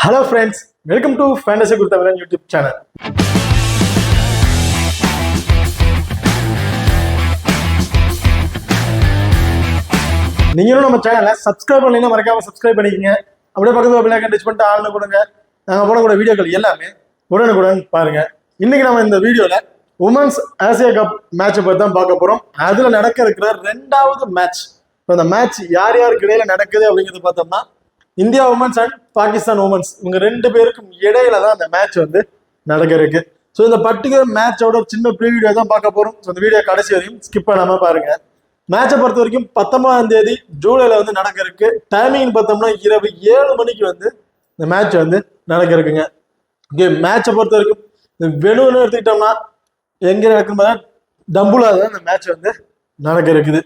Hello friends, welcome to fantasy Gurutamizhan YouTube channel. நீங்களும் நம்ம சேனலை சப்ஸ்கிரைப் பண்ணீங்கன்னா மறக்காம சப்ஸ்கிரைப் பண்ணிக்கங்க. அப்படியே பக்கத்துல பெல் ஐகான் டச் பண்ணிட்டு ஆள்னு கொடுங்க. நாங்கள் போடக்கூடிய வீடியோக்கள் எல்லாமே உடனுக்குடன் பாருங்க. இன்னைக்கு நம்ம இந்த வீடியோல உமன்ஸ் ஆசியா கப் மேட்சை பற்றி தான் பார்க்க போறோம். அதுல நடக்க இருக்கிற ரெண்டாவது மேட்ச். இப்போ இந்த மேட்ச் யார் யாருக்கு இடையில நடக்குது அப்படிங்கிறது பார்த்தோம்னா, India women's and Pakistan women's இவங்க ரெண்டு பேருக்கும் இடையில தான் அந்த மேட்ச் வந்து நடக்க இருக்கு. ஸோ இந்த பர்டிகுலர் மேட்சோட சின்ன ப்ரீவியூ தான் பார்க்க போறோம். ஸோ இந்த வீடியோ கடைசி வரையும் ஸ்கிப் பண்ணாம பாருங்க. மேட்சை பொறுத்த வரைக்கும் 19ஆம் தேதி ஜூலைல வந்து நடக்க இருக்கு. டைமிங் பார்த்தோம்னா இரவு 7 மணிக்கு வந்து இந்த மேட்ச் வந்து நடக்க இருக்குங்க. ஓகே, மேட்சை பொறுத்த வரைக்கும் இந்த வெனுன்னு எடுத்துக்கிட்டோம்னா எங்க நடக்கும் டம்புலா தான் இந்த மேட்ச் வந்து நடக்க இருக்குது.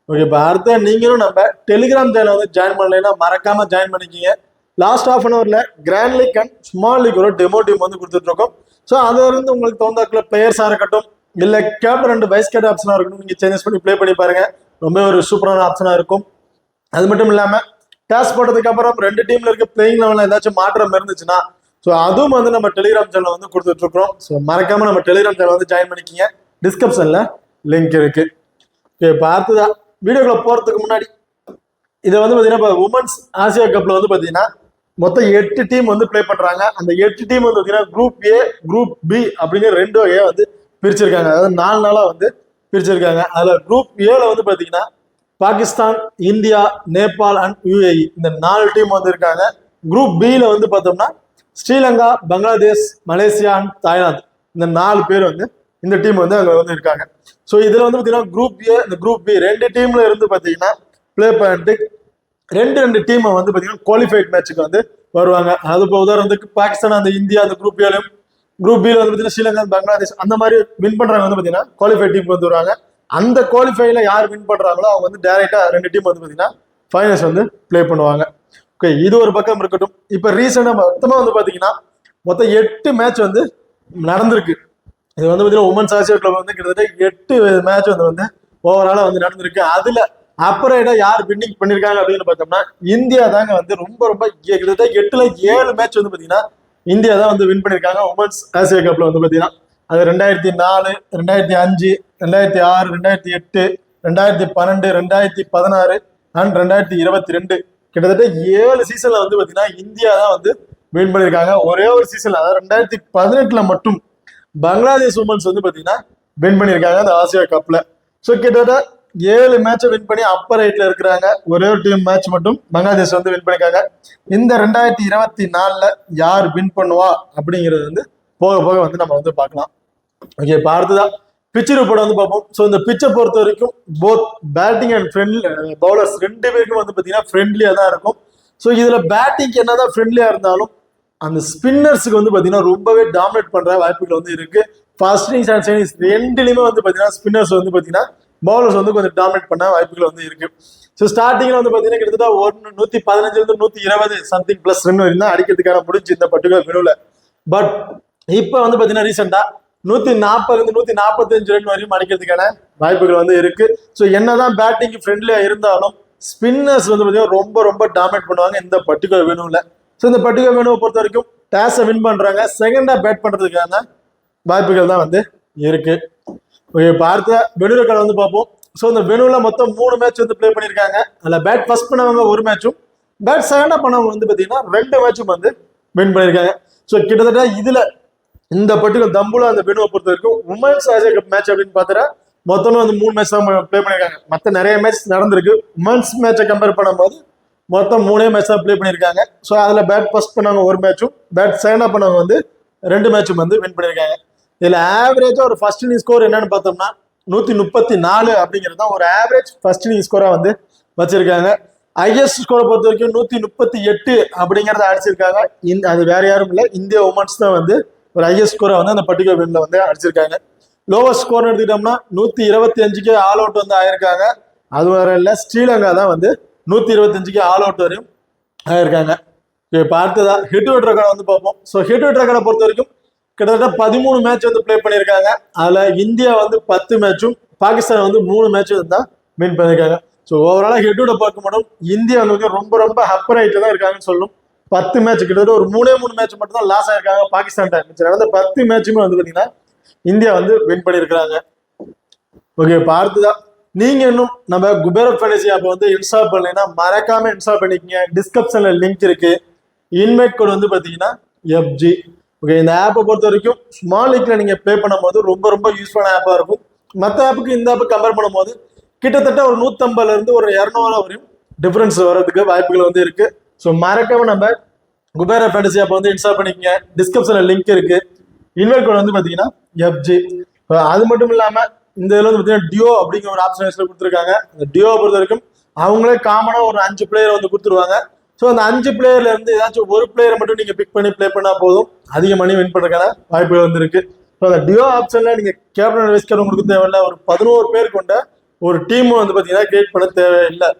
ஓகே, இப்போ அடுத்த நீங்களும் நம்ம டெலிகிராம் சேனல் வந்து ஜாயின் பண்ணலைன்னா மறக்காம ஜாயின் பண்ணிக்கிங்க. லாஸ்ட் ஹாஃப் அன் ஹவர்ல grand league and small league ஒரு டெமோ டீம் வந்து கொடுத்துட்டு இருக்கோம். ஸோ அதுல இருந்து உங்களுக்கு தகுந்தாக்குள்ள பிளேயர்ஸா இருக்கட்டும், இல்லை கேப்டன் அண்ட் வைஸ் கேப்டன் ஆப்ஷனா இருக்கட்டும், நீங்க சேஞ்சஸ் பண்ணி ப்ளே பண்ணி பாருங்க. ரொம்ப ஒரு சூப்பரான ஆப்ஷனா இருக்கும். அது மட்டும் இல்லாம டாஸ் போட்டதுக்கு அப்புறம் ரெண்டு டீம்ல இருக்க பிளேயிங் லெவலில் ஏதாச்சும் மாற்றம் இருந்துச்சுன்னா ஸோ அதுவும் வந்து நம்ம டெலிகிராம் சேனல் வந்து கொடுத்துட்டு இருக்கிறோம். ஸோ மறக்காம நம்ம டெலிகிராம் சேனல் வந்து ஜாயின் பண்ணிக்கிங்க. டிஸ்கிரிப்ஷன்ல லிங்க் இருக்கு. இப்போ அடுத்ததான் வீடியோக்குள்ள போறதுக்கு முன்னாடி இதை வந்து பார்த்தீங்கன்னா இப்போ உமன்ஸ் ஆசியா கப்ல வந்து பார்த்தீங்கன்னா மொத்தம் 8 டீம் வந்து பிளே பண்றாங்க. அந்த 8 டீம் வந்து பார்த்தீங்கன்னா குரூப் ஏ, குரூப் பி அப்படிங்கிற 2 வகையா வந்து பிரிச்சிருக்காங்க. அதாவது 4 நாளா வந்து பிரிச்சிருக்காங்க. அதுல குரூப் ஏல வந்து பார்த்தீங்கன்னா Pakistan, India, Nepal and UAE இந்த 4 டீம் வந்து இருக்காங்க. குரூப் பில வந்து பார்த்தோம்னா Sri Lanka, Bangladesh, Malaysia and Thailand இந்த 4 பேர் வந்து இந்த டீம் வந்து அங்க வந்து இருக்காங்க. ஸோ இதுல வந்து பாத்தீங்கன்னா குரூப் ஏ, இந்த குரூப் பி 2 டீம்ல இருந்து பாத்தீங்கன்னா பிளே பண்ணிட்டு ரெண்டு டீமை வந்து பாத்தீங்கன்னா குவாலிஃபைட் மேட்சுக்கு வந்து வருவாங்க. அது இப்போ உதாரணத்துக்கு பாகிஸ்தான், அந்த இந்தியா அந்த குரூப் ஏலையும், குரூப் பில வந்து பாத்தீங்கன்னா ஸ்ரீலங்கா, பங்களாதேஷ் அந்த மாதிரி வின் பண்றாங்க வந்து பாத்தீங்கன்னா குவாலிஃபைட் டீம் வந்து வருவாங்க. அந்த குவாலிஃபைல யார் வின் பண்றாங்களோ அவங்க வந்து டைரக்டா 2 டீம் வந்து பாத்தீங்கன்னா ஃபைனல்ஸ் வந்து பிளே பண்ணுவாங்க. ஓகே, இது ஒரு பக்கம் இருக்கட்டும். இப்ப ரீசெண்டா மொத்தமா வந்து பாத்தீங்கன்னா மொத்தம் 8 மேட்ச் வந்து நடந்திருக்கு. இது வந்து பார்த்தீங்கன்னா உமன்ஸ் ஆசியா கிளப் வந்து கிட்டத்தட்ட 8 மேட்ச் வந்து ஓவராலா வந்து நடந்திருக்கு. அதுல அப்புறம் யார் வின்னிங் பண்ணிருக்காங்க அப்படின்னு பார்த்தோம்னா இந்தியா தாங்க வந்து ரொம்ப கிட்டத்தட்ட 8ல 7 மேட்ச் வந்து பாத்தீங்கன்னா இந்தியா தான் வந்து வின் பண்ணிருக்காங்க உமன்ஸ் ஆசியா கப்ல வந்து பாத்தீங்கன்னா. அது 2004, 2005, 2006, 2008, 2012, 2016 அண்ட் 2022 கிட்டத்தட்ட 7 சீசன்ல வந்து பாத்தீங்கன்னா இந்தியா தான் வந்து வின் பண்ணிருக்காங்க. ஒரே ஒரு சீசன்ல அதாவது 2018 மட்டும் பங்களாதேஷ் உமன்ஸ் வந்து பாத்தீங்கன்னா வின் பண்ணிருக்காங்க அந்த ஆசியா கப்ல. ஸோ கிட்டத்தட்ட 7 மேட்சை வின் பண்ணி அப்பர் ரைட்ல இருக்கிறாங்க. ஒரே ஒரு டீம் மேட்ச் மட்டும் பங்களாதேஷ் வந்து வின் பண்ணிருக்காங்க. இந்த 2024ல யார் வின் பண்ணுவா அப்படிங்கிறது வந்து போக போக வந்து நம்ம வந்து பார்க்கலாம். ஓகே, இப்போ அடுத்ததான் பிச்சு ரிப்போர்ட் வந்து பார்ப்போம். ஸோ இந்த பிச்சை பொறுத்த வரைக்கும் போத் பேட்டிங் அண்ட் பவுலர்ஸ் 2 பேருக்கும் வந்து பாத்தீங்கன்னா ஃப்ரெண்ட்லியா தான் இருக்கும். ஸோ இதுல பேட்டிங் என்னதான் ஃப்ரெண்ட்லியா இருந்தாலும் அந்த ஸ்பின்னர்ஸுக்கு வந்து பாத்தீங்கன்னா ரொம்பவே டாமினேட் பண்ற வாய்ப்புகள் வந்து இருக்கு. First innings and second innings ரெண்டுலயுமே வந்து பாத்தீங்கன்னா ஸ்பின்னர்ஸ் வந்து பாத்தீங்கன்னா பவுலர்ஸ் வந்து கொஞ்சம் டாமினேட் பண்ண வாய்ப்புகள் வந்து இருக்கு. ஸோ ஸ்டார்டிங்ல வந்து பாத்தீங்கன்னா கிட்டத்தட்ட 115 120 சம்திங் பிளஸ் ரன் வரைக்கும் தான் அடிக்கிறதுக்கான முடிஞ்சு இந்த பர்டிகுலர் வினுல. பட் இப்ப வந்து பாத்தீங்கன்னா ரீசெண்டா 140 145 ரன் வரையும் அடிக்கிறதுக்கான வாய்ப்புகள் வந்து இருக்கு. ஸோ என்னதான் பேட்டிங் ஃப்ரெண்ட்லியா இருந்தாலும் ஸ்பின்னர்ஸ் வந்து பாத்தீங்கன்னா ரொம்ப டாமினேட் பண்ணுவாங்க இந்த பர்டிகுலர் வினுல. ஸோ இந்த பர்டிகுலர் வெனுவை பொறுத்த வரைக்கும் டாஸை வின் பண்றாங்க, செகண்டா பேட் பண்றதுக்கான வாய்ப்புகள் தான் வந்து இருக்கு. ஓகே, இப்போ அடுத்த வெனு ரெக்கார்டு வந்து பார்ப்போம். ஸோ இந்த வெனுல மொத்தம் 3 மேட்ச் வந்து பிளே பண்ணியிருக்காங்க. அதுல பேட் ஃபர்ஸ்ட் பண்ணவங்க 1 மேட்சும், பேட் செகண்டா பண்ணவங்க வந்து பாத்தீங்கன்னா 2 மேட்சும் வந்து வின் பண்ணியிருக்காங்க. ஸோ கிட்டத்தட்ட இதுல இந்த பர்டிகுலர் தம்புல அந்த வெனுவை பொறுத்த வரைக்கும் உமன்ஸ் ஆசியா கப் மேட்ச் அப்படின்னு பார்த்தா மொத்தமே வந்து 3 மேட்ச் தான் பிளே பண்ணியிருக்காங்க. மற்ற நிறைய மேட்ச் நடந்திருக்கு. உமன்ஸ் மேட்சை கம்பேர் பண்ணும்போது மொத்தம் 3 மேட்ச் தான் பிளே பண்ணியிருக்காங்க. ஸோ அதில் பேட் ஃபர்ஸ்ட் பண்ணவங்க 1 மேட்சும், பேட் செகண்டா பண்ணவங்க வந்து 2 மேட்சும் வந்து வின் பண்ணியிருக்காங்க. இதில் ஆவரேஜா ஒரு ஃபர்ஸ்ட் இன்னிங் ஸ்கோர் என்னன்னு பார்த்தோம்னா 134 அப்படிங்கிறது தான் ஒரு ஆவரேஜ் ஃபர்ஸ்ட் இன்னிங் ஸ்கோரா வந்து வச்சிருக்காங்க. ஹையஸ்ட் ஸ்கோரை பொறுத்த வரைக்கும் 138 அப்படிங்கிறத அடிச்சிருக்காங்க. அது வேற யாரும் இல்லை, இந்தியா உமன்ஸ் தான் வந்து ஒரு ஹையஸ்ட் ஸ்கோரை வந்து அந்த பர்டிகுலர் வின்ல வந்து அடிச்சிருக்காங்க. லோவஸ்ட் ஸ்கோர் எடுத்துக்கிட்டோம்னா 125க்கு ஆல் அவுட் வந்து ஆயிருக்காங்க. அது வேற இல்லை, ஸ்ரீலங்கா தான் வந்து 125க்கு ஆல் அவுட் வரையும் ஆயிருக்காங்க. இப்போ அடுத்ததா ஹிட் அவுட் ரெக்கார்டு வந்து பார்ப்போம். ஸோ ஹிட் அவுட் ரெக்கார்டை பொறுத்த வரைக்கும் கிட்டத்தட்ட 13 மேட்ச் வந்து பிளே பண்ணியிருக்காங்க. அதுல இந்தியா வந்து 10 மேட்சும், பாகிஸ்தான் வந்து 3 மேட்சும் தான் வின் பண்ணியிருக்காங்க. ஸோ ஓவராலா ஹிட் அவுட்டை பார்க்க மாட்டோம், இந்தியா வந்து ரொம்ப அப்பர் ஹைட்ல தான் இருக்காங்கன்னு சொல்லும். 10 மேட்ச் கிட்டத்தட்ட ஒரு 3 மேட்ச் மட்டும் தான் லாஸ் ஆயிருக்காங்க பாகிஸ்தான் டைம். நடந்த 10 மேட்சுமே வந்து பாத்தீங்கன்னா இந்தியா வந்து வின் பண்ணியிருக்கிறாங்க. ஓகே, இப்போ அடுத்ததான் நீங்க இன்னும் நம்ம குபேரப் ஃபேண்டசி ஆப் வந்து இன்ஸ்டால் பண்ணலைன்னா மறக்காம இன்ஸ்டால் பண்ணிக்கங்க. டிஸ்கிரிப்ஷன்ல லிங்க் இருக்கு. இன்வைட் கோட் வந்து பாத்தீங்கன்னா FG. ஓகே, இந்த ஆப்பை பொறுத்த வரைக்கும் ஸ்மால் லீக்ல நீங்க ப்ளே பண்ணும்போது ரொம்ப ரொம்ப யூஸ்ஃபுல்லான ஆப்பா இருக்கும். மற்ற ஆப்புக்கு இந்த ஆப்பு கம்பேர் பண்ணும்போது கிட்டத்தட்ட ஒரு 150ல இருந்து ஒரு 200 வரையும் டிஃபரன்ஸ் வர்றதுக்கு வாய்ப்புகள் வந்து இருக்கு. ஸோ மறக்காம நம்ம குபேரப் ஃபேண்டசி ஆப் வந்து இன்ஸ்டால் பண்ணிக்கங்க. டிஸ்கிரிப்ஷன்ல லிங்க் இருக்கு. இன்வைட் கோட் வந்து பாத்தீங்கன்னா FG. அது மட்டும் இல்லாம இந்த இதுல வந்து பாத்தீங்கன்னா டியோ அப்படிங்கிற ஒரு ஆப்ஷன் கொடுத்துருக்காங்க. இந்த டியோ பொறுத்த வரைக்கும் அவங்களே காமனா ஒரு 5 பிளேயர் வந்து கொடுத்துருவாங்க. ஸோ அந்த 5 பிளேயர்ல இருந்து ஏதாச்சும் ஒரு பிளேயரை மட்டும் நீங்க பிக் பண்ணி ப்ளே பண்ணா போதும், அதிக மணி வின் பண்றதுக்கான வாய்ப்புகள் வந்து இருக்கு. ஸோ அந்த டியோ ஆப்ஷன்ல நீங்க கேப்டன் வைஸ்கர் உங்களுக்கு தேவையில்லை. ஒரு 11 பேர் கொண்ட ஒரு டீமும் வந்து பாத்தீங்கன்னா கிரியேட் பண்ண தேவையில்லை.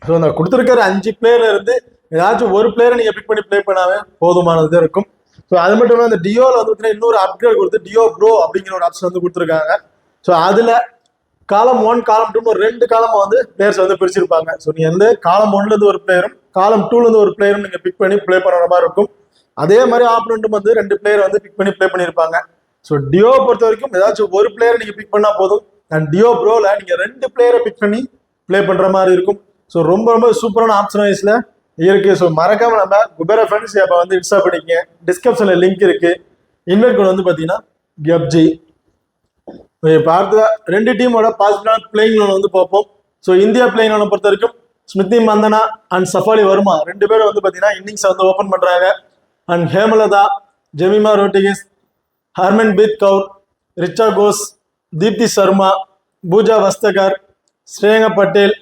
ஸோ அந்த கொடுத்துருக்கிற 5 பிளேயர்ல இருந்து ஏதாச்சும் ஒரு பிளேயரை நீங்க பிக் பண்ணி ப்ளே பண்ணாவே போதுமானது இருக்கும். ஸோ அது மட்டும் இல்லாமல் அந்த டியோல வந்து பாத்தீங்கன்னா இன்னொரு அப்கிரேட் கொடுத்து டியோ ப்ரோ அப்படிங்கிற ஒரு ஆப்ஷன் வந்து கொடுத்துருக்காங்க. ஸோ அதுல காலம் 1 காலம் 2 ஒரு 2 காலமா வந்து பிளேயர்ஸ் வந்து பிரிச்சிருப்பாங்க. ஸோ நீங்க வந்து காலம் 1ல இருந்து ஒரு பிளேயரும் காலம் 2ல இருந்து ஒரு பிளேயரும் நீங்க பிக் பண்ணி ப்ளே பண்ணுற மாதிரி இருக்கும். அதே மாதிரி ஆப்போனண்ட்டும் வந்து 2 பிளேயர் வந்து பிக் பண்ணி ப்ளே பண்ணியிருப்பாங்க. ஸோ டியோ பொறுத்த வரைக்கும் ஏதாச்சும் ஒரு பிளேயர் நீங்க பிக் பண்ணா போதும். அண்ட் டியோ ப்ரோல நீங்க 2 பிளேயரை பிக் பண்ணி ப்ளே பண்ற மாதிரி இருக்கும். ஸோ ரொம்ப ரொம்ப சூப்பரான ஆப்ஷன் வைஸ்ல இருக்கு. ஸோ மறக்காம நம்ம குபேரப் ஃபேண்டசி ஆப்பை வந்து இன்ஸ்டால் பண்ணிக்கங்க. டிஸ்கிரிப்ஷன்ல லிங்க் இருக்கு. இன்வைட் கோட் வந்து பாத்தீங்கன்னா FG. பார்த்தா 2 டீமோட பாசிபிளான பிளேயிங் லோன் வந்து பார்ப்போம். ஸோ இந்தியா பிளேயிங் லோனை பொறுத்த வரைக்கும் ஸ்மிருதி மந்தனா அண்ட் சஃபாலி வர்மா 2 பேரும் வந்து பார்த்தீங்கன்னா இன்னிங்ஸ் வந்து ஓப்பன் பண்றாங்க. அண்ட் ஹேமலதா, ஜெமிமா ரோட்ரிகஸ், ஹர்மன்பிரீத் கவுர், ரிச்சா கோஸ், தீப்தி சர்மா, பூஜா வஸ்தகர், ஸ்ரேயா பட்டேல்,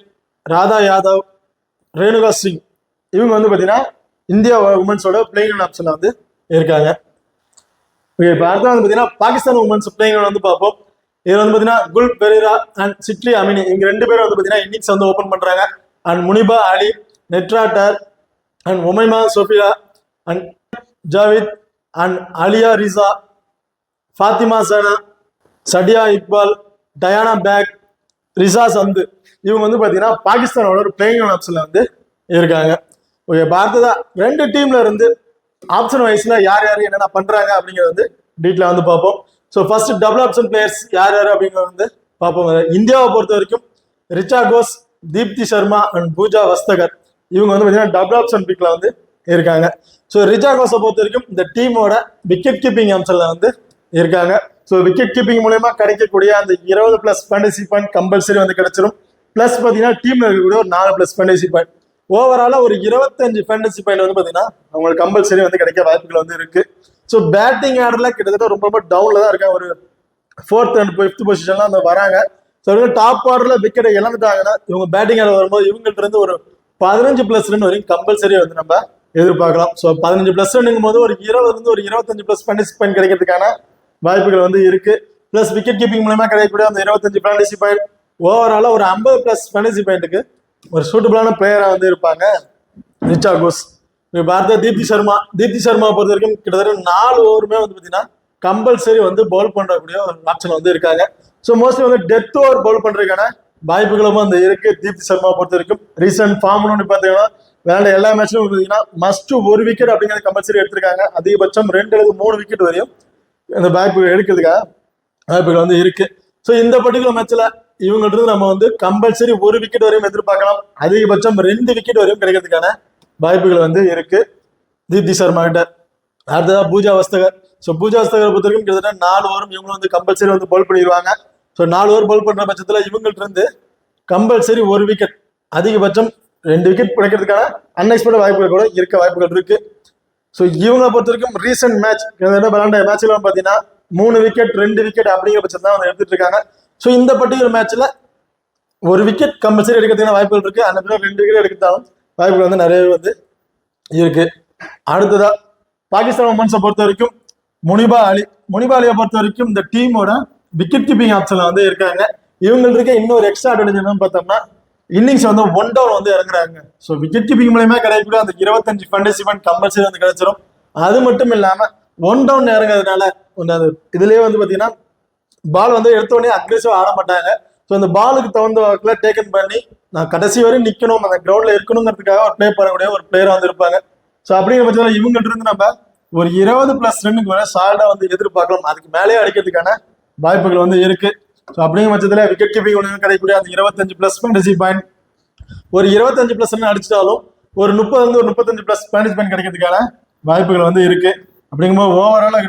ராதா யாதவ், ரேணுகா சிங் இவங்க வந்து பார்த்தீங்கன்னா இந்தியா உமன்ஸோட பிளேயிங் லோன் ஆப்ஷன்ல வந்து இருக்காங்க. ஓகே, இப்போ அடுத்த வந்து பார்த்தீங்கன்னா பாகிஸ்தான் உமன்ஸ் பிளேயிங் லோன் வந்து பார்ப்போம். இதுல வந்து பாத்தீங்கன்னா குல் பெரேரா அண்ட் சிட்லி அமினி இவங்க 2 பேரும் வந்து பாத்தீங்கன்னா இன்னிங்ஸ் வந்து ஓபன் பண்றாங்க. அண்ட் முனிபா அலி, நெட்ராட்டர் and Umaima Sofia and Javed and Aliya Riaz, Fatima Sana, Sadia Iqbal, Diana Baig, ரிசா சந்து இவங்க வந்து பாத்தீங்கன்னா பாகிஸ்தானோட ஒரு பிளேயிங் ஆப்ஷன்ல வந்து இருக்காங்க. ஓகே, பார்த்ததா 2 டீம்ல இருந்து ஆப்ஷன் வைஸ்ல யார் யார் என்னென்ன பண்றாங்க அப்படிங்கறது வந்து டீட்டெயிலா வந்து பார்ப்போம். So first double option players யார் யார் அப்படிங்கிறது வந்து பார்ப்போம். இந்தியாவை பொறுத்த வரைக்கும் ரிச்சா கோஸ், தீப்தி சர்மா அண்ட் பூஜா வஸ்தகர் இவங்க வந்து பார்த்தீங்கன்னா டபுள் ஆப்ஷன் பிக்ல வந்து இருக்காங்க. ஸோ ரிச்சா கோஸை பொறுத்த வரைக்கும் இந்த டீமோட விக்கெட் கீப்பிங் அம்சம்ல வந்து இருக்காங்க. ஸோ விக்கெட் கீப்பிங் மூலயமா கிடைக்கக்கூடிய அந்த 20+ ஃபேண்டசி பாயிண்ட் கம்பல்சரி வந்து கிடைச்சிரும். பிளஸ் பார்த்தீங்கன்னா டீம்ல இருக்கக்கூடிய ஒரு 4+ ஃபேண்டசி பாயிண்ட், ஓவராலா ஒரு 25 ஃபேண்டசி பாயிண்ட் வந்து பார்த்தீங்கன்னா அவங்களுக்கு கம்பல்சரி வந்து கிடைக்க வாய்ப்புகள் வந்து இருக்கு. ஸோ பேட்டிங் ஆர்டர்ல கிட்டத்தட்ட ரொம்ப ரொம்ப டவுன்ல தான் இருக்காங்க. ஒரு 4th and 5th பொசிஷன்லாம் அந்த வராங்க. ஸோ டாப் ஆர்டர்ல விக்கெட்டை இழந்துட்டாங்கன்னா இவங்க பேட்டிங் ஆர்டர் வரும்போது இவங்கள்ட்ட இருந்து ஒரு 15+ ரன் வரைக்கும் கம்பல்சரி வந்து நம்ம எதிர்பார்க்கலாம். ஸோ 15+ ரன்னுங்கும் போது ஒரு 20 ஒரு 25+ ஃபேண்டசி பாயிண்ட் கிடைக்கிறதுக்கான வாய்ப்புகள் வந்து இருக்கு. பிளஸ் விக்கெட் கீப்பிங் மூலமா கிடைக்கக்கூடிய அந்த 25 ஃபேண்டசி பாயிண்ட், ஓவராலா ஒரு 50+ ஃபேண்டசி பாயிண்ட்டுக்கு ஒரு சூட்டபிளான பிளேயரா வந்து இருப்பாங்க ரிச்சா கோஸ். பார்த்தா தீப்தி சர்மா பொறுத்த வரைக்கும் கிட்டத்தட்ட 4 ஓவருமே வந்து பார்த்தீங்கன்னா கம்பல்சரி வந்து பவுல் பண்ணக்கூடிய ஒரு ஆப்ஷன் வந்து இருக்காங்க. ஸோ மோஸ்ட்லி வந்து டெத் ஓவர் பவுல் பண்றதுக்கான வாய்ப்புகளும் வந்து இருக்கு. தீப்தி சர்மா பொறுத்த வரைக்கும் ரீசெண்ட் ஃபார்ம்னு பார்த்தீங்கன்னா விளையாண்ட எல்லா மேட்ச்லும் பார்த்தீங்கன்னா மஸ்ட் 1 விக்கெட் அப்படிங்கிறது கம்பல்சரி எடுத்திருக்காங்க. அதிகபட்சம் 2 அல்லது 3 விக்கெட் வரையும் அந்த வாய்ப்பு எடுக்கிறதுக்காக வாய்ப்புகள் வந்து இருக்கு. ஸோ இந்த பர்டிகுலர் மேட்ச்ல இவங்கள்ட்ட இருந்து நம்ம வந்து கம்பல்சரி 1 விக்கெட் வரையும் எதிர்பார்க்கலாம். அதிகபட்சம் 2 விக்கெட் வரையும் கிடைக்கிறதுக்கான வாய்ப்புகள் வந்து இருக்கு தீப்தி சர்மா கிட்ட. அடுத்ததா பூஜா வஸ்தகர். ஸோ பூஜா வஸ்தகரை பொறுத்த வரைக்கும் கிட்டத்தட்ட 4 ஓவரும் இவங்களும் வந்து கம்பல்சரி வந்து பவுல் பண்ணிடுவாங்க. ஸோ 4 ஓவர் பவுல் பண்ற பட்சத்துல இவங்கள்ட்ட இருந்து கம்பல்சரி 1 விக்கெட், அதிகபட்சம் 2 விக்கெட் கிடைக்கிறதுக்கான அன்எக்ஸ்பெக்டட் வாய்ப்புகள் கூட இருக்க வாய்ப்புகள் இருக்கு. ஸோ இவங்களை பொறுத்த வரைக்கும் ரீசெண்ட் மேட்ச் விளையாண்ட மேட்ச்ல பார்த்தீங்கன்னா 3 விக்கெட் 2 விக்கெட் அப்படிங்கிற பட்சம் தான் வந்து எடுத்துட்டு இருக்காங்க. ஸோ இந்த பர்டிகுலர் மேட்ச்ல 1 விக்கெட் கம்பல்சரி எடுக்கிறதுக்கான வாய்ப்புகள் இருக்கு. அந்த 2 விக்கெட் எடுத்தாலும் வாய்ப்புகள் வந்து நிறைய வந்து இருக்கு. அடுத்ததா பாகிஸ்தான் உமன்ஸை பொறுத்த வரைக்கும் முனிபா அலியை பொறுத்த வரைக்கும் இந்த டீமோட விக்கெட் கீப்பிங் ஆப்ஷன்ல வந்து இருக்காங்க. இவங்களுக்கு இருக்க இன்னொரு எக்ஸ்ட்ரா அட்வான்டேஜ் என்னன்னு பார்த்தோம்னா இன்னிங்ஸ் வந்து 1 டவுன் வந்து இறங்குறாங்க. ஸோ விக்கெட் கீப்பிங் மூலயமா கிடைக்கக்கூடிய அந்த 25 ஃபேண்டசி பாயிண்ட் கம்பல்சரி வந்து கிடைச்சிரும். அது மட்டும் இல்லாம 1 டவுன் இறங்குறதுனால அது இதுலயே வந்து பாத்தீங்கன்னா பால் வந்து எடுத்த உடனே அக்ரெசிவா ஆட மாட்டாங்க. ஸோ அந்த பாலுக்கு தகுந்த வாக்கில் டேக்கன் பண்ணி நான் கடைசி வரையும் நிற்கணும், அந்த கிரவுண்ட்ல இருக்கணுங்கிறதுக்காக ப்ளே பண்ணக்கூடிய ஒரு பிளேயரா வந்து இருப்பாங்க. ஸோ அப்படிங்கிற பட்சத்தில் இவங்கள்ட்ட இருந்து நம்ம ஒரு 20+ ரன்னுக்கு மேலே சால்டா வந்து எதிர்பார்க்கலாம். அதுக்கு மேலேயே அடிக்கிறதுக்கான வாய்ப்புகள் வந்து இருக்கு. ஸோ அப்படிங்கிற பட்சத்தில் விக்கெட் கீப்பிங் ஒன்று கிடைக்கக்கூடிய அந்த 25+ ஃபேண்டசி பாயிண்ட் ஒரு 25+ ரன் அடிச்சிட்டாலும் ஒரு 30 ஒரு 35+ ஃபேண்டசி பாயிண்ட் கிடைக்கிறதுக்கான வாய்ப்புகள் வந்து இருக்கு. அப்படிங்கும்போது ஓவராலாக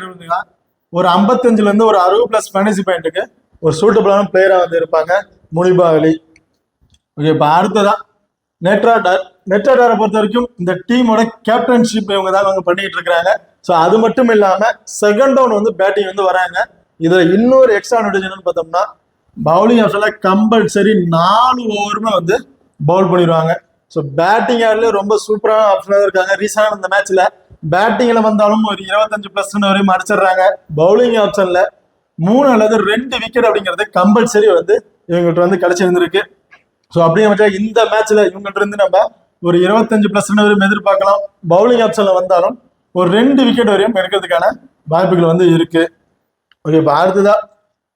ஒரு 55 ஒரு 60+ ஃபேண்டசி பாயிண்ட்டுக்கு ஒரு சூட்டபிளான பிளேயரா வந்து இருப்பாங்க முனிபா அலி. ஓகே, இப்போ அடுத்ததான் நெட்ராடாரை பொறுத்த வரைக்கும் இந்த டீமோட கேப்டன்ஷிப் இவங்க தான் அவங்க பண்ணிட்டு இருக்காங்க. ஸோ அது மட்டும் இல்லாம செகண்ட் டவுன் வந்து பேட்டிங் வந்து வராங்க. இதுல இன்னொரு எக்ஸ்ட்ரா நோட்டேஜ் என்னன்னு பார்த்தோம்னா பவுலிங் ஆப்ஷன்ல கம்பல்சரி 4 ஓவருமே வந்து பவுல் பண்ணிடுவாங்க. ஸோ பேட்டிங் ஆட்ல ரொம்ப சூப்பரான ஆப்ஷனாக இருக்காங்க. ரீசெண்டான இந்த மேட்ச்ல பேட்டிங்ல வந்தாலும் ஒரு 25+ ரன் வரையும் அடிச்சிடுறாங்க. பவுலிங் ஆப்ஷன்ல 3 அல்லது 2 விக்கெட் அப்படிங்கிறது கம்பல்சரி வந்து இவங்ககிட்ட வந்து கிடைச்சிருந்திருக்கு. ஸோ அப்படியே இந்த மேட்ச்ல இவங்ககிட்ட இருந்து நம்ம ஒரு 25+ ரன் வரையும் எதிர்பார்க்கலாம். பவுலிங் ஆப்ஷன்ல வந்தாலும் ஒரு 2 விக்கெட் வரையும் எடுக்கிறதுக்கான வாய்ப்புகள் வந்து இருக்கு. ஓகே, இப்போ அடுத்ததா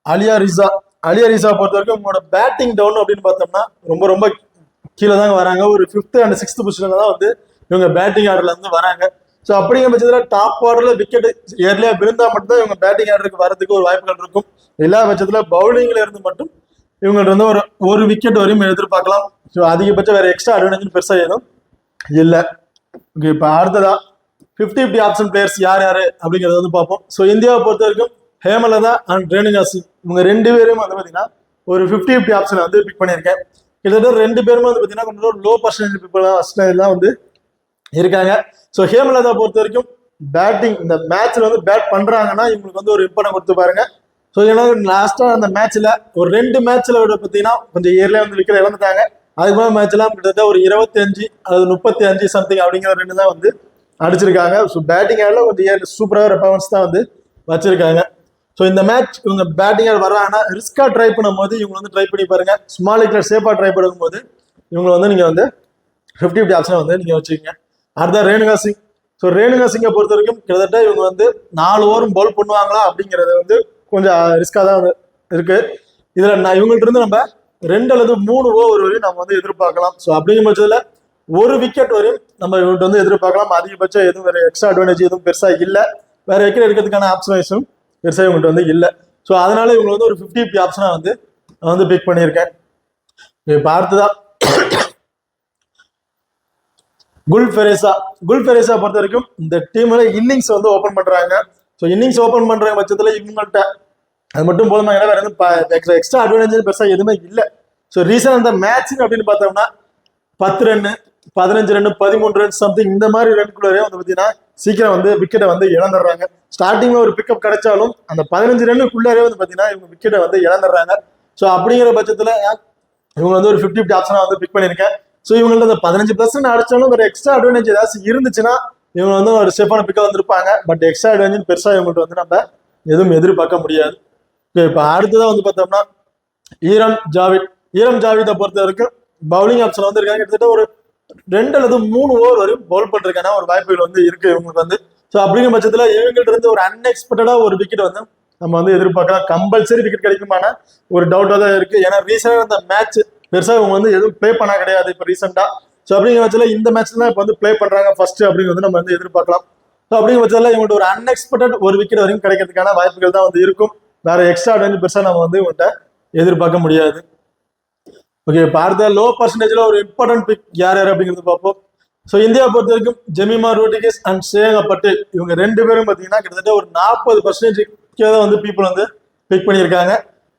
அலியா ரிசா பொறுத்த வரைக்கும் உங்களோட பேட்டிங் டவுன் அப்படின்னு பார்த்தோம்னா ரொம்ப ரொம்ப கீழே தாங்க வராங்க. ஒரு 5th and 6th பொசிஷன்ல தான் வந்து இவங்க பேட்டிங் ஆர்டர்ல இருந்து வராங்க. ஸோ அப்படிங்கிற பட்சத்தில் டாப் ஆர்டர்ல விக்கெட் ஏர்லியா விழுந்தா மட்டும்தான் இவங்க பேட்டிங் ஆர்டருக்கு வரதுக்கு ஒரு வாய்ப்புகள் இருக்கும். எல்லா பட்சத்தில் பவுலிங்ல இருந்து மட்டும் இவங்கள்ட்ட வந்து ஒரு விக்கெட் வரையும் எதிர்பார்க்கலாம். ஸோ அதிகபட்சம் வேற எக்ஸ்ட்ரா அட்வான்டேஜ் பெருசாக எதுவும் இல்லை. ஓகே, இப்போ அடுத்ததா 50-50 ஆப்ஷன் பிளேயர்ஸ் யார் அப்படிங்கிறத வந்து பார்ப்போம். ஸோ இந்தியாவை பொறுத்த வரைக்கும் ஹேமலதா அண்ட் ரேணுகா சிங் இவங்க 2 பேரும் வந்து பார்த்தீங்கன்னா ஒரு 50-50 ஆப்ஷனை வந்து பிக் பண்ணியிருக்கேன். கிட்டத்தட்ட 2 பேருமே வந்து பார்த்தீங்கன்னா கொஞ்சம் லோ பர்சன்டேஜ் பீப்புள் வந்து இருக்காங்க. ஸோ ஹேமலதா பொறுத்த வரைக்கும் பேட்டிங் இந்த மேட்ச்ல வந்து பேட் பண்றாங்கன்னா இவங்களுக்கு வந்து ஒரு இம்பார்ட்டன் கொடுத்து பாருங்க. ஸோ ஏன்னா லாஸ்டா அந்த மேட்ச்ல ஒரு 2 மேட்ச்ல பார்த்தீங்கன்னா கொஞ்சம் இயர்லேயே வந்து விக்கெட் இழந்துட்டாங்க. அதுக்கு மேலே மேட்ச்லாம் கிட்டத்தட்ட ஒரு 25 அல்லது 35 சம்திங் அப்படிங்கிற 2 தான் வந்து அடிச்சிருக்காங்க. ஸோ பேட்டிங் ஆடில் கொஞ்சம் சூப்பராக ரெஃபார்மன்ஸ் தான் வந்து வச்சிருக்காங்க. ஸோ இந்த மேட்ச் இவங்க பேட்டிங் ஆட் வர்றாங்கன்னா ரிஸ்கா ட்ரை பண்ணும்போது இவங்க வந்து ட்ரை பண்ணி பாருங்க. ஸ்மால் விக்கெட் சேஃபாக ட்ரை பண்ணும்போது இவங்க வந்து நீங்க வந்து 50-50 ஆப்ஷனை வந்து நீங்க வச்சுக்கோங்க. அடுத்த ரேணுகா சிங். ஸோ ரேணுகா சிங்கை பொறுத்த வரைக்கும் கிட்டத்தட்ட இவங்க வந்து 4 ஓவரும் பவுல் பண்ணுவாங்களா அப்படிங்கிறது வந்து கொஞ்சம் ரிஸ்காக தான் இருக்கு. இதுல இவங்கள்ட்ட இருந்து நம்ம 2 அல்லது 3 ஓவர் வரையும் நம்ம வந்து எதிர்பார்க்கலாம். ஸோ அப்படிங்கிற பட்சத்தில் ஒரு விக்கெட் வரையும் நம்ம இவங்கள்ட்ட வந்து எதிர்பார்க்கலாம். அதிகபட்சம் எதுவும் வேற எக்ஸ்ட்ரா அட்வான்டேஜ் எதுவும் பெருசா இல்லை. வேற விக்கெட் எடுக்கிறதுக்கான ஆப்ஷனும் பெருசாக இவங்கள்ட்ட வந்து இல்லை. ஸோ அதனால இவங்க வந்து ஒரு 50-50 ஆப்ஷனா வந்து நான் வந்து பிக் பண்ணியிருக்கேன். இப்போ அடுத்ததான் குல்ஃபெரேசா பொறுத்த வரைக்கும் இந்த டீம்ல இன்னிங்ஸ் வந்து ஓபன் பண்றாங்க. ஸோ இன்னிங்ஸ் ஓபன் பண்ற பட்சத்தில் இவங்கள்ட்ட அது மட்டும் போதுமா, ஏன்னா வேற எதுவும் எக்ஸ்ட்ரா அட்வான்டேஜ் பெருசா எதுவுமே இல்லை. ஸோ ரீசன் அந்த மேட்ச் அப்படின்னு பார்த்தோம்னா 10 ரன் 15 ரன் 13 ரன் சம்திங் இந்த மாதிரி ரன்குள்ளே வந்து பார்த்தீங்கன்னா சீக்கிரம் வந்து விக்கெட்டை வந்து இழந்துடுறாங்க. ஸ்டார்டிங்ல ஒரு பிக்கப் கிடைச்சாலும் அந்த 15 ரன்னுக்குள்ளே வந்து பார்த்தீங்கன்னா இவங்க விக்கெட்டை வந்து இழந்துடுறாங்க. ஸோ அப்படிங்கிற பட்சத்தில் இவங்க வந்து ஒரு 50-50 ஆப்ஷனா வந்து பிக் பண்ணியிருக்கேன். ஸோ இவங்கள்ட்ட அந்த 15+ அடிச்சாலும் வேற எக்ஸ்ட்ரா அட்வான்டேஜ் ஏதாச்சும் இருந்துச்சுன்னா இவங்க வந்து ஒரு சேஃபான பிக்கா வந்திருப்பாங்க. பட் எக்ஸ்ட்ரா அட்வான்டேஜ் பெருசா இவங்கள்ட்ட வந்து நம்ம எதுவும் எதிர்பார்க்க முடியாது. இப்போ அடுத்ததான் வந்து பார்த்தோம்னா ஈரம் ஜாவிதை பொறுத்த வரைக்கும் பவுலிங் ஆப்ஷன் வந்து இருக்காங்க. கிட்டத்தட்ட ஒரு 2 அல்லது 3 ஓவர் வரையும் பவுல் பண்றதுக்கான ஒரு வாய்ப்புகள் வந்து இருக்கு இவங்களுக்கு வந்து. ஸோ அப்படிங்கிற பட்சத்தில் இவங்கள்ட்ட இருந்து ஒரு அன்எக்ஸ்பெக்டடா ஒரு விக்கெட் வந்து நம்ம வந்து எதிர்பார்க்கலாம். கம்பல்சரி விக்கெட் கிடைக்குமான ஒரு டவுட்டா தான் இருக்கு. ஏன்னா ரீசெண்டாக இந்த மேட்ச் பெருசா இவங்க வந்து எதுவும் பிளே பண்ண கிடையாது இப்போ ரீசெண்டா. ஸோ அப்படிங்கிற பட்சத்தில் இந்த மேட்ச்ல தான் இப்போ வந்து பிளே பண்றாங்க ஃபர்ஸ்ட் அப்படிங்கிறது நம்ம வந்து எதிர்பார்க்கலாம். ஸோ அப்படிங்கிற பட்சத்தில் இவங்கள்ட்ட ஒரு அன்எக்ஸ்பெக்டட் ஒரு விக்கெட் வரைக்கும் கிடைக்கிறதுக்கான வாய்ப்புகள் தான் வந்து இருக்கும். வேற எக்ஸ்ட்ரா அட்வான்டேஜ் பெருசா நம்ம வந்து இவங்கள்ட்ட எதிர்பார்க்க முடியாது. ஓகே, இப்போ அடுத்த லோ பர்சன்டேஜ்ல ஒரு இம்பார்ட்டன்ட் பிக் யார் அப்படிங்கிறது பார்ப்போம். ஸோ இந்தியா பொறுத்த வரைக்கும் ஜெமிமா ரோட்ரிகஸ் அண்ட் ஸ்ரேயா பட்டேல் இவங்க 2 பேரும் பார்த்தீங்கன்னா கிட்டத்தட்ட ஒரு 40% வந்து பீப்புள் வந்து பிக் பண்ணியிருக்காங்க.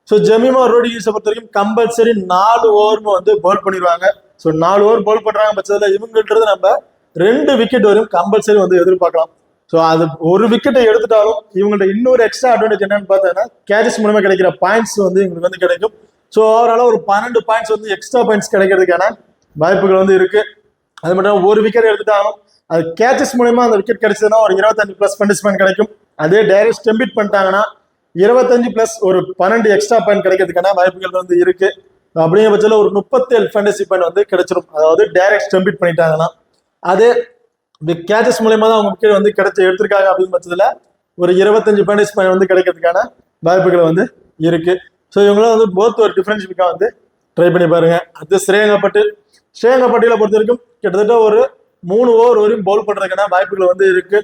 ஸோ ஜெமிமா ரோட்ரிகஸை பொறுத்த வரைக்கும் கம்பல்சரி 4 ஓவரும் வந்து பவுல் பண்ணிடுவாங்க. ஸோ 4 ஓவர் பவுல் பண்றாங்க பட்சத்தில் இவங்கள்ட்ட நம்ம 2 விக்கெட் வரையும் கம்பல்சரி வந்து எதிர்பார்க்கலாம். ஸோ அது ஒரு விக்கெட்டை எடுத்துட்டாலும் இவங்கள்ட்ட இன்னொரு எக்ஸ்ட்ரா அட்வான்டேஜ் என்னன்னு பார்த்தோன்னா கேச்சஸ் மூலமா கிடைக்கிற பாயிண்ட்ஸ் வந்து இவங்களுக்கு வந்து கிடைக்கும். ஸோ ஓவரால ஒரு 12 பாயிண்ட்ஸ் வந்து எக்ஸ்ட்ரா பாயிண்ட்ஸ் கிடைக்கிறதுக்கான வாய்ப்புகள் வந்து இருக்கு. அது மட்டும் ஒரு விக்கெட் எடுத்துட்டாலும் அது கேச்சஸ் மூலமா அந்த விக்கெட் கிடைச்சதுன்னா ஒரு 25+ பனிஷ்மெண்ட் கிடைக்கும். அதே டைரக்ட் ஸ்டெம்பிட் பண்ணிட்டாங்கன்னா 25+ ஒரு 12 எக்ஸ்ட்ரா பாயிண்ட் கிடைக்கிறதுக்கான வாய்ப்புகள் வந்து இருக்கு. அப்படிங்கிற பட்சத்தில் ஒரு 37 ஃபேண்டசி பாயிண்ட் வந்து கிடைச்சிடும். அதாவது டைரக்ட் ஸ்டெம்பிட் பண்ணிட்டாங்கன்னா அதே கேச்சஸ் மூலயமா தான் அவங்க விக்கெட் வந்து எடுத்திருக்காங்க அப்படின்னு பட்சத்தில் ஒரு 25 ஃபேண்டசி பாயிண்ட் வந்து கிடைக்கிறதுக்கான வாய்ப்புகள் வந்து இருக்கு. ஸோ இவங்களாம் வந்து போத் ஒரு டிஃபரன்ஸ் பிக்காக வந்து ட்ரை பண்ணி பாருங்க. அது ஸ்ரேயா பட்டேலை பொறுத்த வரைக்கும் கிட்டத்தட்ட ஒரு 3 ஓவர் வரையும் பவுல் பண்றதுக்கான வாய்ப்புகள் வந்து இருக்கு.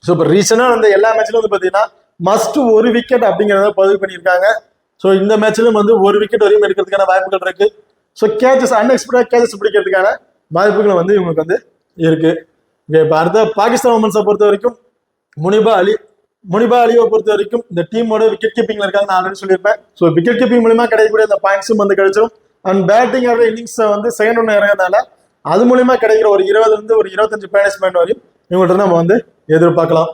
ஸோ இப்போ ரீசனாக வந்து எல்லா மேட்ச்லும் வந்து பார்த்தீங்கன்னா மஸ்ட் ஒரு விக்கெட் அப்படிங்கிறத பதிவு பண்ணியிருக்காங்க. ஸோ இந்த மேட்ச்லும் வந்து ஒரு விக்கெட் வரையும் எடுக்கிறதுக்கான வாய்ப்புகள் இருக்கு. ஸோ கேச்சஸ் அன்எக்ஸ்பெக்டட் கேச்சஸ் பிடிக்கிறதுக்கான வாய்ப்புகள் வந்து இவங்களுக்கு வந்து இருக்கு. இப்போ அடுத்த பாகிஸ்தான் உமன்ஸை பொறுத்த வரைக்கும் முனிபா அலியை பொறுத்த வரைக்கும் இந்த டீமோட விக்கெட் கீப்பிங்ல இருக்காங்க, நான் ஆல்ரெடி சொல்லியிருப்பேன். ஸோ விக்கெட் கீப்பிங் மூலியமா கிடைக்கக்கூடிய அந்த பாயிண்ட்ஸும் வந்து கிடைச்சிடும். அண்ட் பேட்டிங் ஆடுற இன்னிங்ஸை வந்து செகண்ட் ஒன்று இறங்கிறதுனால அது மூலியமா கிடைக்கிற ஒரு 20 ஒரு 25 பேனிஷ்மெண்ட் வரையும் இவங்கள்ட்ட நம்ம வந்து எதிர்பார்க்கலாம்.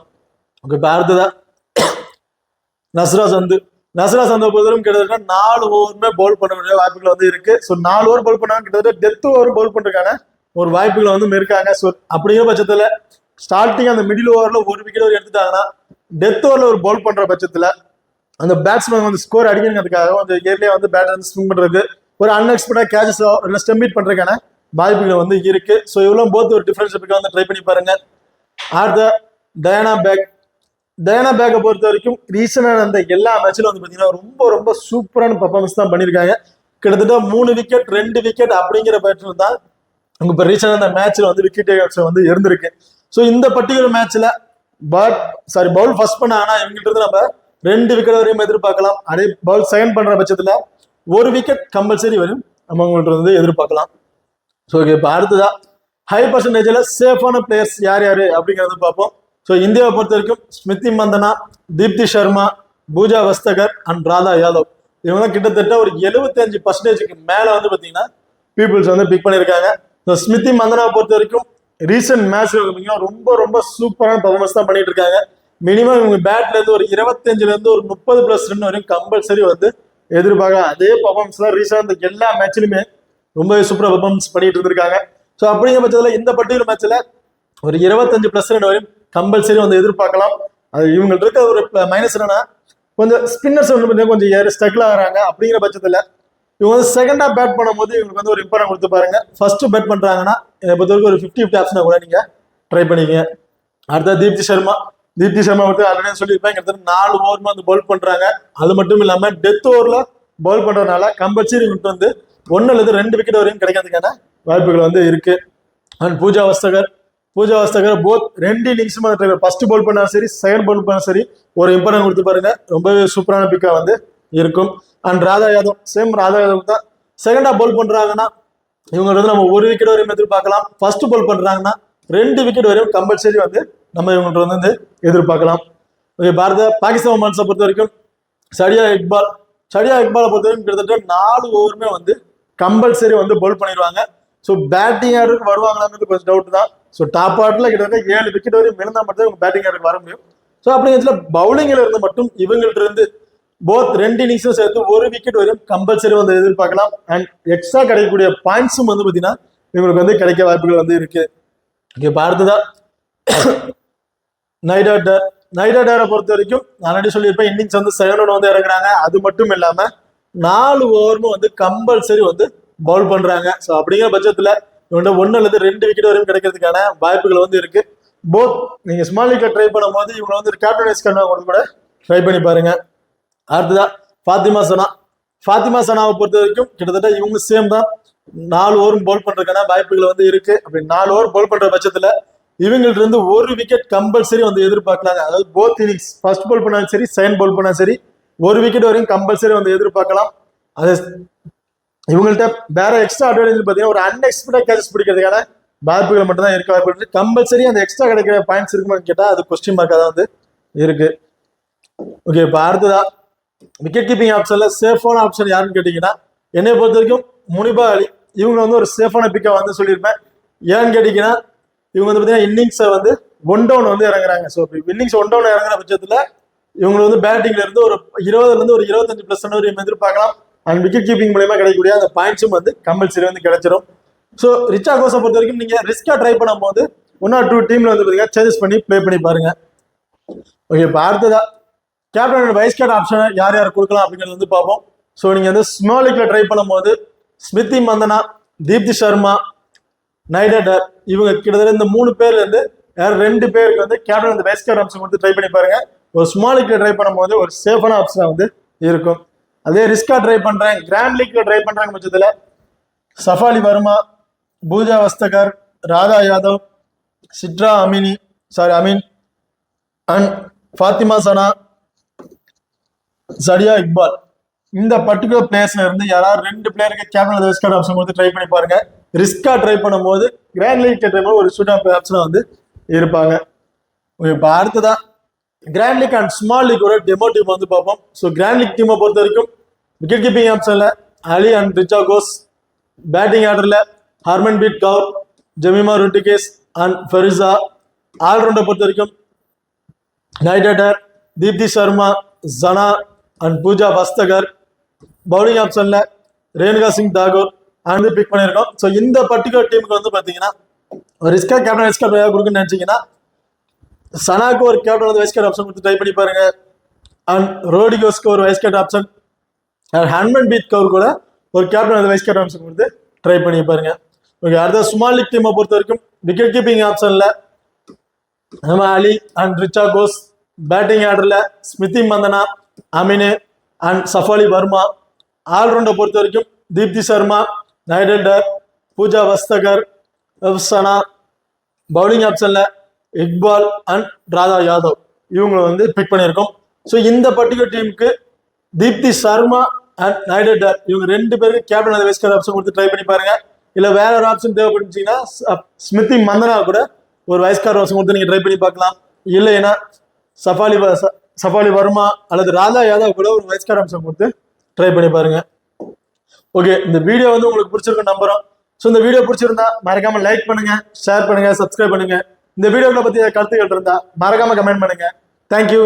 ஓகே, இப்போ அடுத்ததா நஸ்ரா சந்தை பொறுத்தவரைக்கும் கிட்டத்தட்ட 4 ஓவருமே பவுல் பண்ண வேண்டிய வாய்ப்புகள் வந்து இருக்கு. ஸோ 4 ஓவர் பவுல் பண்ணாங்க, கிட்டத்தட்ட டெத் ஓவர் பவுல் பண்றதுக்கான ஒரு வாய்ப்புகள் வந்து இருக்காங்க. ஸோ அப்படிங்கிற பட்சத்துல ஸ்டார்டிங் அந்த மிடில் ஓவர்ல ஒரு விக்கெட் வரை எடுத்துட்டாங்கன்னா டெத் ஓவர்ல ஒரு பவுல் பண்ற பட்சத்துல அந்த பேட்ஸ்மேன் வந்து ஸ்கோர் அடிக்கிறதுக்காக வந்து ஏர்லியா வந்து பேட்டர் வந்து ஸ்விங் பண்றதுக்கு ஒரு அன்எக்ஸ்பெக்டட் கேச்சஸ் இல்லை ஸ்டெம்பிட் பண்றதுக்கான வாய்ப்புகள் வந்து இருக்கு. ஸோ இவ்வளோ போத் ஒரு டிஃபரன்ஸ் வந்து ட்ரை பண்ணி பாருங்க. அடுத்த டயானா பேக்கை பொறுத்த வரைக்கும் ரீசனான அந்த எல்லா மேட்ச்லும் வந்து பார்த்தீங்கன்னா ரொம்ப ரொம்ப சூப்பரான பர்ஃபார்மன்ஸ் தான் பண்ணியிருக்காங்க. கிட்டத்தட்ட 3 விக்கெட் 2 விக்கெட் அப்படிங்கிற பேட்டர் தான் அவங்க இப்போ ரீசனாக அந்த மேட்ச்ல வந்து விக்கெட் வந்து இருந்திருக்கு. ஸோ இந்த பர்டிகுலர் மேட்ச்ல பவுல் ஃபர்ஸ்ட் பண்ணாங்கன்னா இவங்ககிட்ட இருந்து நம்ம 2 விக்கெட் வரையும் எதிர்பார்க்கலாம். அதே பவுல் செகண்ட் பண்ற பட்சத்துல 1 விக்கெட் கம்பல்சரி வரும் நம்ம அவங்கள்ட்ட வந்து எதிர்பார்க்கலாம். ஸோ இப்போ அடுத்ததா ஹை பர்சன்டேஜில் சேஃபான பிளேயர்ஸ் யார் அப்படிங்கிறத பார்ப்போம். ஸோ இந்தியாவை பொறுத்த வரைக்கும் ஸ்மிருதி மந்தனா, தீப்தி சர்மா, பூஜா வஸ்தகர் அண்ட் ராதா யாதவ் இவங்க கிட்டத்தட்ட ஒரு 75% மேலே வந்து பார்த்தீங்கன்னா பீப்புள்ஸ் வந்து பிக் பண்ணியிருக்காங்க. ஸோ ஸ்மிருதி மந்தனாவை பொறுத்த வரைக்கும் ரீசெண்ட் மேட்ச்ல ரொம்ப ரொம்ப சூப்பரான பர்ஃபார்மன்ஸ் தான் பண்ணிட்டு இருக்காங்க. மினிமம் இவங்க பேட்ல இருந்து ஒரு 25 ஒரு 30+ ரன் வரைக்கும் கம்பல்சரி வந்து எதிர்பார்க்க. அதே பர்ஃபார்மன்ஸ் தான் ரீசெண்ட் எல்லா மேட்ச்லுமே ரொம்பவே சூப்பராக பர்ஃபார்மன்ஸ் பண்ணிட்டு இருந்திருக்காங்க. ஸோ அப்படிங்கிற பட்சத்தில் இந்த பர்டிகுலர் மேட்ச்ல ஒரு 25+ ரன் வரையும் கம்பல்சரி வந்து எதிர்பார்க்கலாம். அது இவங்கள்ட்ட இருக்க ஒரு மைனஸ் என்னன்னா கொஞ்சம் ஸ்பின்னர்ஸ் வந்து கொஞ்சம் ஸ்ட்ரகிள் ஆகிறாங்க. அப்படிங்கிற பட்சத்தில் இவங்க வந்து செகண்டா பேட் பண்ணும்போது இவங்களுக்கு வந்து ஒரு இம்பார்ட்டன் கொடுத்து பாருங்க. ஃபர்ஸ்ட் பேட் பண்றாங்கன்னா இதை பொறுத்த வரைக்கும் ஒரு 50 ஆப்ஷனை கூட நீங்க ட்ரை பண்ணிக்கங்க. அடுத்த தீப்தி சர்மா வந்து ஆல்ரெடி சொல்லியிருப்பேன், கிட்டத்தட்ட 4 ஓவர் வந்து பவுல் பண்றாங்க. அது மட்டும் இல்லாம டெத் ஓவர்ல பவுல் பண்றதுனால கம்பல்சரி இவங்களுக்கு வந்து 1 அல்லது 2 விக்கெட் வரையும் கிடைக்கிறதுக்கான வாய்ப்புகள் வந்து இருக்கு. அண்ட் பூஜா வஸ்தகர் போத் 2 இன்னிங்ஸும் ஃபர்ஸ்ட் பவுல் பண்ணாலும் சரி செகண்ட் பவுல் பண்ணாலும் சரி ஒரு இம்பார்ட்டன் கொடுத்து பாருங்க. ரொம்பவே சூப்பரான பிக்கா வந்து இருக்கும். அண்ட் ராதா யாதவ் தான் செகண்டா பவுல் பண்றாங்கன்னா இவங்க வந்து நம்ம 1 விக்கெட் வரையும் எதிர்பார்க்கலாம். ஃபர்ஸ்ட் பவுல் பண்றாங்கன்னா 2 விக்கெட் வரையும் கம்பல்சரி வந்து நம்ம இவங்கள்ட்ட வந்து எதிர்பார்க்கலாம். பாகிஸ்தான் உமன்ஸை பொறுத்த வரைக்கும் சடியா இக்பாலை பொறுத்த வரைக்கும் கிட்டத்தட்ட 4 ஓவருமே வந்து கம்பல்சரி வந்து பவுல் பண்ணிடுவாங்க. ஸோ பேட்டிங் ஆர்டருக்கு வருவாங்களான்னு கொஞ்சம் டவுட் தான். ஸோ டாப் ஆர்டர்ல கிட்டத்தட்ட 7 விக்கெட் வரையும் இருந்தால் மட்டும் இவங்க பேட்டிங் ஆர்டருக்கு வர முடியும். ஸோ அப்படிங்கிறதுல பவுலிங்ல இருந்து மட்டும் இவங்கள்ட்ட இருந்து போத் 2 இன்னிங்ஸும் சேர்த்து 1 விக்கெட் வரையும் கம்பல்சரி வந்து எதிர்பார்க்கலாம். அண்ட் எக்ஸ்ட்ரா கிடைக்கக்கூடிய பாயிண்ட்ஸும் வந்து பார்த்தீங்கன்னா இவங்களுக்கு வந்து கிடைக்க வாய்ப்புகள் வந்து இருக்கு. இப்போ அடுத்ததான் நைடாடரை பொறுத்த வரைக்கும் ஆல்ரெடி சொல்லியிருப்பேன், இன்னிங்ஸ் வந்து 7 வந்து இறங்குறாங்க. அது மட்டும் இல்லாம 4 ஓவரும் வந்து கம்பல்சரி வந்து பவுல் பண்றாங்க. ஸோ அப்படிங்கிற பட்சத்துல இவங்க 1 அல்லது 2 விக்கெட் வரையும் கிடைக்கிறதுக்கான வாய்ப்புகள் வந்து இருக்கு. போத் நீங்க ஸ்மால் லீக்ல ட்ரை பண்ணும்போது இவங்க வந்து கேப்டனைஸ் கூட ட்ரை பண்ணி பாருங்க. அடுத்ததா ஃபாத்திமா சனாவை பொறுத்த வரைக்கும் கிட்டத்தட்ட இவங்க சேம் தான் 4 ஓவரும் பவுல் பண்றதுக்கான வாய்ப்புகள் வந்து இருக்கு. அப்படி 4 ஓவர் பவுல் பண்ற பட்சத்துல இவங்கள்ட்ட இருந்து 1 விக்கெட் கம்பல்சரி வந்து எதிர்பார்க்கலாங்க. அதாவது போத் இன்னிங்ஸ் ஃபர்ஸ்ட் பவுல் பண்ணாலும் சரி செகண்ட் பவுல் பண்ணாலும் சரி 1 விக்கெட் வரையும் கம்பல்சரி வந்து எதிர்பார்க்கலாம். அது இவங்கள்ட்ட வேற எக்ஸ்ட்ரா அட்வான்டேஜ் பார்த்தீங்கன்னா ஒரு அன்எக்ஸ்பெக்டட் கேச்சஸ் பிடிக்கிறதுக்கான வாய்ப்புகள் மட்டும் தான் இருக்க வாய்ப்பு இருக்கு. கம்பல்சரி அந்த எக்ஸ்ட்ரா கிடைக்கிற பாயிண்ட்ஸ் இருக்குமான்னு கேட்டா அது கொஸ்டின் மார்க்காக தான் வந்து இருக்கு. ஓகே, இப்போ அடுத்ததா விக்கெட் கீப்பிங் ஆப்ஷன்ல சேஃபான ஆப்ஷன் யாருன்னு கேட்டீங்கன்னா என்னை பொறுத்த வரைக்கும் முனிபா அலி இவங்க வந்து ஒரு சேஃபான பிக்கா வந்து சொல்லியிருப்பேன். ஏன்னு கேட்டீங்கன்னா இவங்க வந்து பார்த்தீங்கன்னா இன்னிங்ஸை வந்து 1 டவுன் வந்து இறங்குறாங்க. ஸோ இன்னிங்ஸ் 1 டவுன் இறங்குற பட்சத்தில் இவங்க வந்து பேட்டிங்ல இருந்து ஒரு 20 ஒரு 25+ ரன் வரையும் எதிர்பார்க்கலாம். அண்ட் விக்கெட் கீப்பிங் மூலமா கிடைக்கக்கூடிய அந்த பாயிண்ட்ஸும் வந்து கம்பல்சரி வந்து கிடைச்சிடும். ஸோ ரிச்சா கோஸை பொறுத்த வரைக்கும் நீங்க ரிஸ்கா ட்ரை பண்ணும்போது 1 or 2 டீம்ல வந்து பார்த்தீங்கன்னா சேஞ்சஸ் பண்ணி ப்ளே பண்ணி பாருங்க. ஓகே, இப்போ அடுத்ததா கேப்டன் அண்ட் வைஸ் கேப்டன் ஆப்ஷனை யார் கொடுக்கலாம் அப்படிங்கிறது வந்து பார்ப்போம். ஸோ நீங்க வந்து ஸ்மால் லீக்ல ட்ரை பண்ணும்போது ஸ்மிருதி மந்தனா, தீப்தி சர்மா, நைடர் இவங்க கிட்டத்தட்ட இந்த 3 பேர்ல இருந்து 2 பேருக்கு வந்து கேப்டன் அந்த வைஸ் கேப்டன் ஆப்ஷன் கொடுத்து ட்ரை பண்ணி பாருங்க. ஒரு ஸ்மால் லீக்ல ட்ரை பண்ணும்போது ஒரு சேஃபான ஆப்ஷனா வந்து இருக்கும். அதே ரிஸ்கா ட்ரை பண்றேன் கிராண்ட் லீக்ல ட்ரை பண்றாங்க பட்சத்துல சஃபாலி வர்மா, பூஜா வஸ்தகர், ராதா யாதவ், சிட்ரா அமீன் அண்ட் ஃபாத்திமா சனா, சடியா இக்பால். இந்த பர்டிகுலர் பிளேயர்ஸ்ல இருந்து யாராவது 2 பிளேயருக்கு கேப்டன் வைஸ் கேப்டன் ஆப்ஷன் கொடுத்து ட்ரை பண்ணி பாருங்க. ரிஸ்கா ட்ரை பண்ணும்போது கிராண்ட் லீக் டைம்ல ஒரு ஷூட் ஆஃப் ஆப்ஷனா வந்து இருப்பாங்க. இப்போ அடுத்ததான் grand league and small league ஒரு டெமோ டீம் வந்து பார்ப்போம். ஸோ கிராண்ட் லீக் டீமை பொறுத்த வரைக்கும் விக்கெட் கீப்பிங் ஆப்ஷன்ல அலி அண்ட் ரிச்சா கோஸ், பேட்டிங் ஆர்டர்ல ஹர்மன்பீட் கவுர், ஜெமிமா ருட்டிகேஸ் அண்ட் ஃபெரிசா. ஆல்ரவுண்டை பொறுத்த வரைக்கும் நைடர், தீப்தி சர்மா, ஜனா அண்ட் பூஜா வஸ்தகர். பவுலிங் ஆப்ஷன்ல ரேணுகா சிங் தாகூர் அண்ட் பிக் பண்ணியிருக்கோம். ஸோ இந்த பர்டிகுலர் டீமுக்கு வந்து பார்த்தீங்கன்னா ஒரு ரிஸ்கா கேப்டன் வைஸ் கேப்டன் கொடுக்குன்னு நினைச்சீங்கன்னா சனாக்கு ஒரு கேப்டன் வந்து வைஸ் கேப்டன் ஆப்ஷன் கொடுத்து ட்ரை பண்ணி பாருங்க. அண்ட் ரோடிகோஸ்க்கு ஒரு vice captain option, Harmanpreet Kaur கூட ஒரு கேப்டன் வந்து வைஸ் கேப்டன் ஆப்ஷன் கொடுத்து ட்ரை பண்ணி பாருங்க. ஓகே, அடுத்த ஸ்மால் லீக் டீமை பொறுத்த வரைக்கும் விக்கெட் கீப்பிங் ஆப்ஷன்ல நம்ம அலி அண்ட் ரிச்சா கோஸ், பேட்டிங் ஆர்டர்ல ஸ்மிருதி மந்தனா, அமினே அண்ட் சஃபாலி வர்மா. ஆல்ரவுண்டை பொறுத்த வரைக்கும் தீப்தி சர்மா, நைடர், பூஜா வஸ்தகர், சனா. பவுலிங் ஆப்ஷன்ல இக்பால் அண்ட் ராதா யாதவ் இவங்களை வந்து பிக் பண்ணியிருக்கோம். ஸோ இந்த பர்டிகுலர் டீமுக்கு தீப்தி சர்மா அண்ட் நைடர் இவங்க 2 பேருக்கு கேப்டன் வைஸ் கேப்டன் ஆப்ஷன் கொடுத்து ட்ரை பண்ணி பாருங்க. இல்ல வேற ஒரு ஆப்ஷன் தேவைப்பட்டுச்சுன்னா ஸ்மிருதி மந்தனா கூட ஒரு வைஸ் கேப்டன் ஆப்ஷன் கொடுத்து நீங்க ட்ரை பண்ணி பார்க்கலாம். இல்லைன்னா சஃபாலி வர்மா அல்லது ராதா யாதவ் கூட ஒரு வைஸ் கேப்டன் ஆப்ஷன் கொடுத்து ட்ரை பண்ணி பாருங்க. ஓகே, இந்த வீடியோ வந்து உங்களுக்கு பிடிச்சிருக்கும் நம்புறோம். ஸோ இந்த வீடியோ பிடிச்சிருந்தா மறக்காம லைக் பண்ணுங்க, ஷேர் பண்ணுங்க, சப்ஸ்கிரைப் பண்ணுங்க. இந்த வீடியோவை பத்தி கருத்துக்கள் இருந்தா மறக்காம கமெண்ட் பண்ணுங்க. தேங்க்யூ.